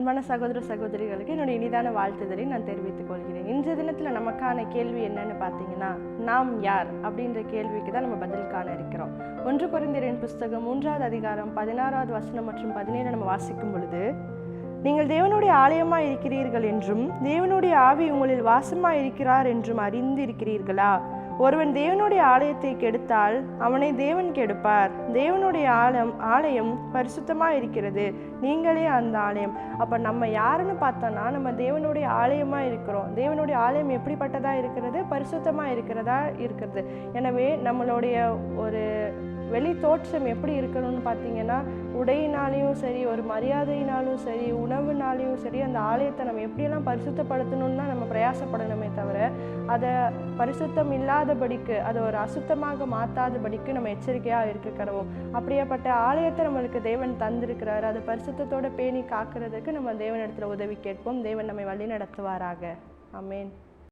அன்பான சகோதர சகோதரிகளுக்கு என்னுடைய இனிதான வாழ்த்துதலை நான் தெரிவித்துக் கொள்கிறேன். இன்றைய தினத்தில் நமக்கான கேள்வி என்னன்னு பார்த்தீங்கன்னா, நாம் யார் அப்படின்ற கேள்விக்கு தான் நம்ம பதில் காண இருக்கிறோம். 1 கொரிந்தியரின் புஸ்தகம் 3வது அதிகாரம் 16வது வசனம் மற்றும் 17 நம்ம வாசிக்கும் பொழுது, நீங்கள் தேவனுடைய ஆலயமாய் இருக்கிறீர்கள் என்றும் தேவனுடைய ஆவி உங்களில் வாசமாய் இருக்கிறார் என்றும் அறிந்திருக்கிறீர்களா? ஒருவன் தேவனுடைய ஆலயத்தை கெடுத்தால் அவனை தேவன் கெடுப்பார். தேவனுடைய ஆலயம் பரிசுத்தமாக இருக்கிறது, நீங்களே அந்த ஆலயம். அப்போ நம்ம யாருன்னு பார்த்தோன்னா, நம்ம தேவனுடைய ஆலயமாக இருக்கிறோம். தேவனுடைய ஆலயம் எப்படிப்பட்டதாக இருக்கிறது? பரிசுத்தமாக இருக்கிறது. எனவே நம்மளுடைய ஒரு வெளி தோற்றம் எப்படி இருக்கணும்னு பார்த்தீங்கன்னா, உடையினாலையும் சரி, ஒரு மரியாதையினாலும் சரி, உணவுனாலையும் சரி, அந்த ஆலயத்தை நம்ம எப்படியெல்லாம் பரிசுத்தப்படுத்தணும்னு தான் நம்ம பிரயாசப்படணுமே தவிர, அதை பரிசுத்தம் இல்லாதபடிக்கு, அதை ஒரு அசுத்தமாக மாற்றாதபடிக்கு நம்ம எச்சரிக்கையாக இருக்க கடவோம். அப்படியேப்பட்ட ஆலயத்தை நம்மளுக்கு தேவன் தந்திருக்கிறார். அதை பரிசுத்தத்தோடு பேணி காக்கிறதுக்கு நம்ம தேவனிடத்தில் உதவி கேட்போம். தேவன் நம்மை வழி நடத்துவாராக. ஆமென்.